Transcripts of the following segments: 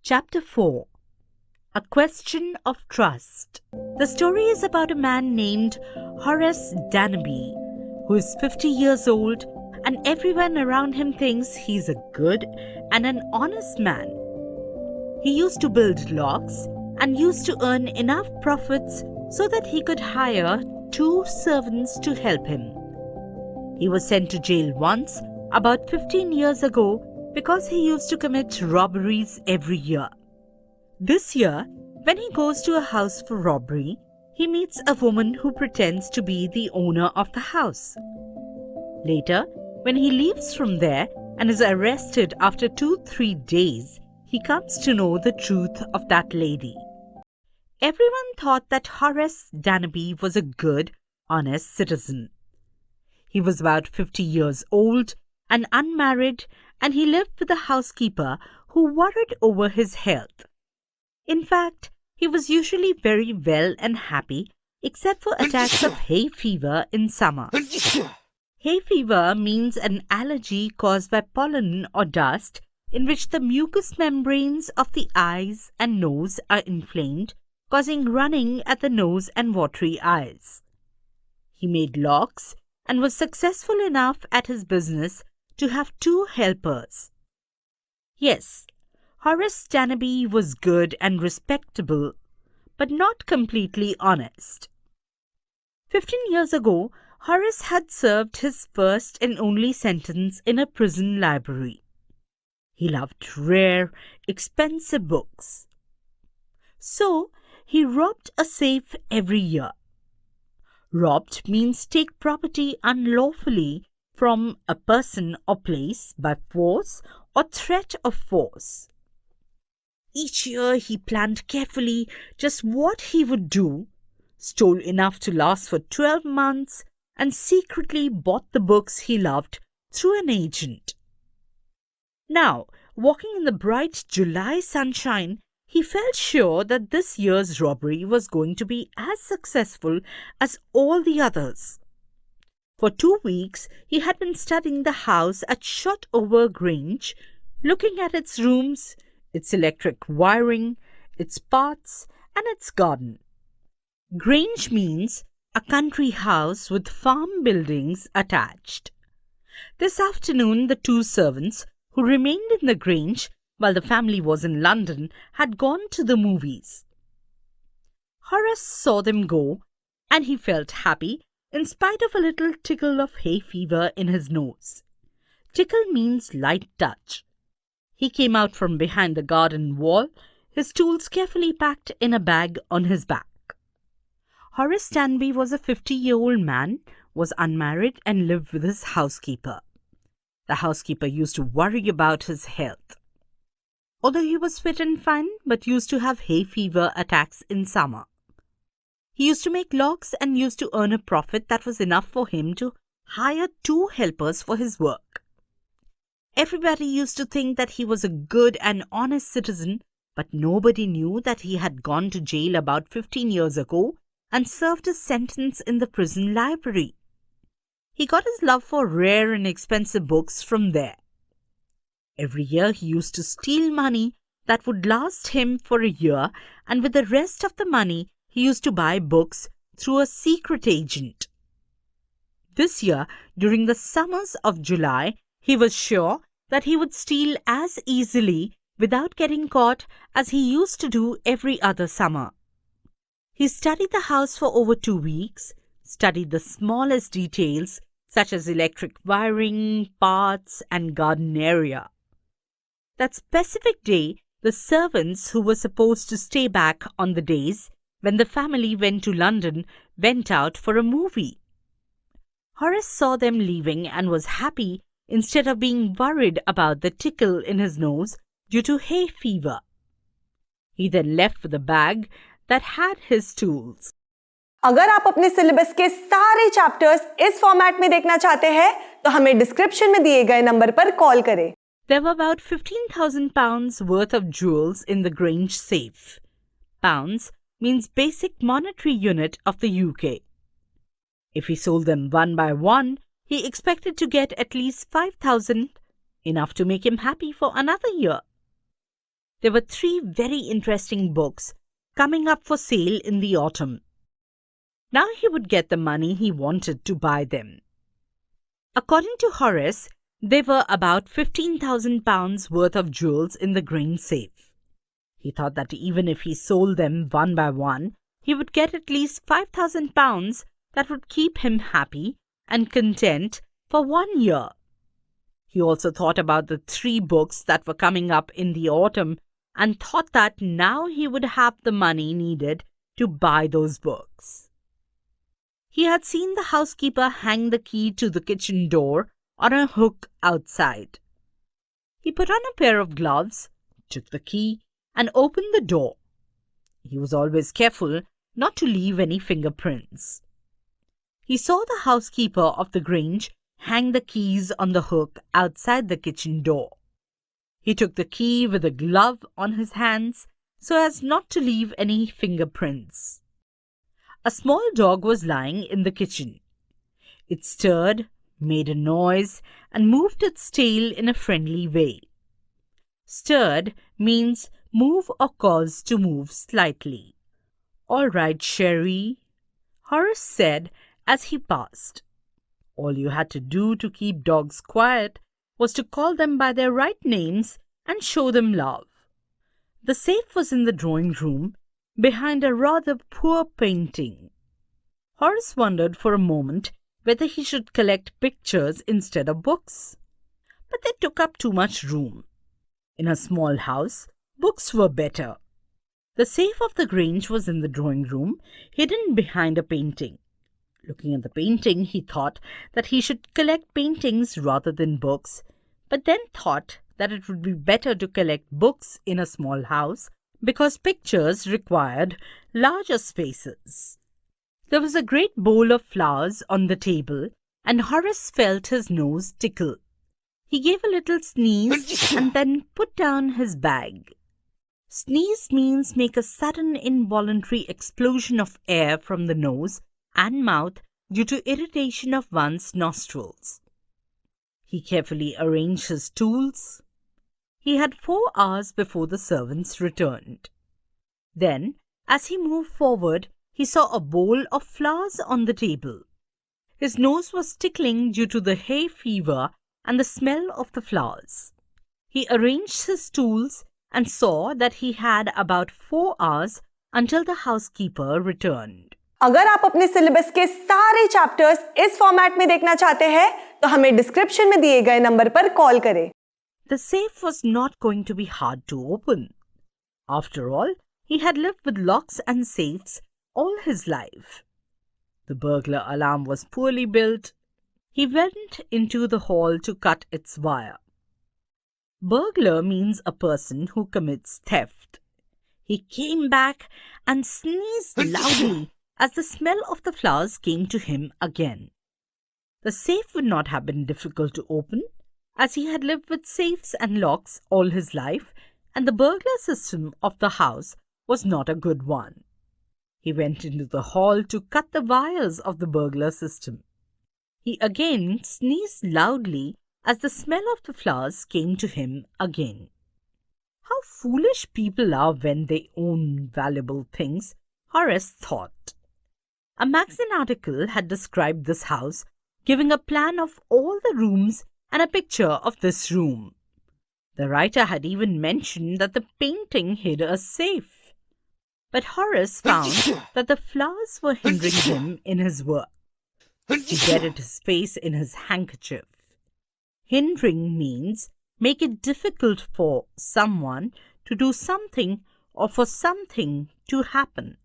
Chapter 4. A Question of Trust. The story is about a man named Horace Danby, who is 50 years old, and everyone around him thinks he's a good and an honest man. He used to build locks and used to earn enough profits so that he could hire 2 servants to help him. He was sent to jail once, about 15 years ago, because he used to commit robberies every year. This year, when he goes to a house for robbery, he meets a woman who pretends to be the owner of the house. Later, when he leaves from there and is arrested after 2-3 days, he comes to know the truth of that lady. Everyone thought that Horace Danby was a good, honest citizen. He was about 50 years old and unmarried, and he lived with a housekeeper who worried over his health. In fact, he was usually very well and happy, except for attacks of hay fever in summer. Hay fever means an allergy caused by pollen or dust in which the mucous membranes of the eyes and nose are inflamed, causing running at the nose and watery eyes. He made locks and was successful enough at his business to have 2 helpers. Yes, Horace Danby was good and respectable, but not completely honest. 15 years ago, Horace had served his first and only sentence in a prison library. He loved rare, expensive books. So, he robbed a safe every year. Robbed means take property unlawfully from a person or place by force or threat of force. Each year he planned carefully just what he would do, stole enough to last for 12 months, and secretly bought the books he loved through an agent. Now, walking in the bright July sunshine, he felt sure that this year's robbery was going to be as successful as all the others. For 2 weeks, he had been studying the house at Shotover Grange, looking at its rooms, its electric wiring, its paths, and its garden. Grange means a country house with farm buildings attached. This afternoon, the 2 servants, who remained in the Grange while the family was in London, had gone to the movies. Horace saw them go, and he felt happy in spite of a little tickle of hay fever in his nose. Tickle means light touch. He came out from behind the garden wall, his tools carefully packed in a bag on his back. Horace Danby was a 50-year-old man, was unmarried, and lived with his housekeeper. The housekeeper used to worry about his health. Although he was fit and fine, but used to have hay fever attacks in summer. He used to make locks and used to earn a profit that was enough for him to hire 2 helpers for his work. Everybody used to think that he was a good and honest citizen, but nobody knew that he had gone to jail about 15 years ago and served his sentence in the prison library. He got his love for rare and expensive books from there. Every year he used to steal money that would last him for a year, and with the rest of the money he used to buy books through a secret agent. This year, during the summers of July, he was sure that he would steal as easily without getting caught as he used to do every other summer. He studied the house for over 2 weeks, studied the smallest details such as electric wiring, paths, and garden area. That specific day, the servants who were supposed to stay back on the days when the family went to London went out for a movie. Horace saw them leaving and was happy instead of being worried about the tickle in his nose due to hay fever. He then left with a bag that had his tools. अगर आप अपने syllabus के सारे chapters इस format में देखना चाहते हैं तो हमें डिस्क्रिप्शन में दिए गए नंबर पर कॉल करें. There were about £15,000 worth of jewels in the Grange safe. Pounds means basic monetary unit of the UK. If he sold them one by one, he expected to get at least 5,000, enough to make him happy for another year. there were 3 very interesting books coming up for sale in the autumn. Now he would get the money he wanted to buy them. According to Horace, there were about £15,000 worth of jewels in the grain safe. He thought that even if he sold them one by one, he would get at least £5,000 that would keep him happy and content for 1 year. He also thought about the 3 books that were coming up in the autumn and thought that now he would have the money needed to buy those books. He had seen the housekeeper hang the key to the kitchen door on a hook outside. He put on a pair of gloves, took the key, and opened the door. He was always careful not to leave any fingerprints. He saw the housekeeper of the Grange hang the keys on the hook outside the kitchen door. He took the key with a glove on his hands so as not to leave any fingerprints. A small dog was lying in the kitchen. It stirred, made a noise, and moved its tail in a friendly way. Stirred means move or cause to move slightly. "All right, Sherry," Horace said as he passed. All you had to do to keep dogs quiet was to call them by their right names and show them love. The safe was in the drawing room, behind a rather poor painting. Horace wondered for a moment whether he should collect pictures instead of books. But they took up too much room. In a small house, books were better. The safe of the Grange was in the drawing room, hidden behind a painting. Looking at the painting, he thought that he should collect paintings rather than books, but then thought that it would be better to collect books in a small house because pictures required larger spaces. There was a great bowl of flowers on the table, and Horace felt his nose tickle. He gave a little sneeze and then put down his bag. Sneeze means make a sudden involuntary explosion of air from the nose and mouth due to irritation of one's nostrils. He carefully arranged his tools. He had 4 hours before the servants returned. Then, as he moved forward, he saw a bowl of flowers on the table. His nose was tickling due to the hay fever and the smell of the flowers. He arranged his tools and saw that he had about 4 hours until the housekeeper returned. अगर आप अपने syllabus के सारे chapters इस format में देखना चाहते हैं तो हमें डिस्क्रिप्शन में दिए गए नंबर पर कॉल करें. The safe was not going to be hard to open. After all, he had lived with locks and safes all his life. The burglar alarm was poorly built. He went into the hall to cut its wire. Burglar means a person who commits theft. He came back and sneezed loudly as the smell of the flowers came to him again. The safe would not have been difficult to open, as he had lived with safes and locks all his life, and the burglar system of the house was not a good one. He went into the hall to cut the wires of the burglar system. He again sneezed loudly as the smell of the flowers came to him again. How foolish people are when they own valuable things, Horace thought. A magazine article had described this house, giving a plan of all the rooms and a picture of this room. The writer had even mentioned that the painting hid a safe. But Horace found that the flowers were hindering him in his work. He buried his face in his handkerchief. Hindering means make it difficult for someone to do something or for something to happen.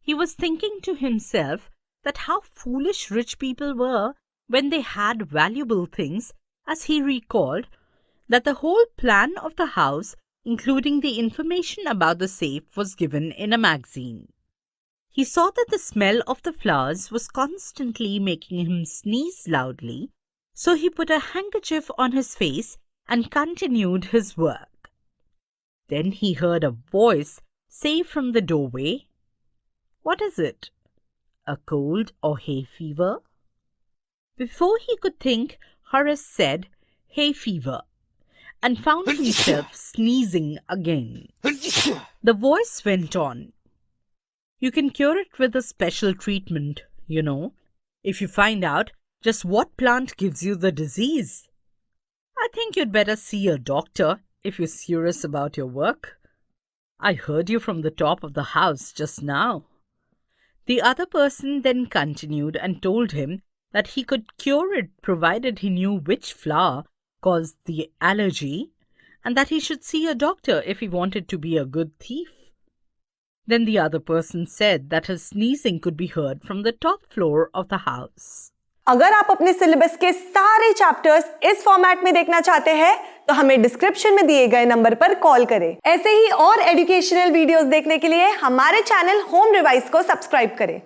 He was thinking to himself that how foolish rich people were when they had valuable things, as he recalled that the whole plan of the house, including the information about the safe, was given in a magazine. He saw that the smell of the flowers was constantly making him sneeze loudly, so he put a handkerchief on his face and continued his work. Then he heard a voice say from the doorway, "What is it? A cold or hay fever?" Before he could think, Horace said, "Hay fever," and found himself sneezing again. The voice went on. You can cure it with a special treatment, if you find out just what plant gives you the disease. I think you'd better see a doctor if you're serious about your work. I heard you from the top of the house just now. The other person then continued and told him that he could cure it provided he knew which flower caused the allergy and that he should see a doctor if he wanted to be a good thief. Then the other person said that his sneezing could be heard from the top floor of the house. अगर आप अपने syllabus के सारे chapters इस format में देखना चाहते हैं तो हमें डिस्क्रिप्शन में दिए गए नंबर पर कॉल करें। ऐसे ही और एजुकेशनल वीडियोस देखने के लिए हमारे चैनल होम रिवाइज को सब्सक्राइब करें।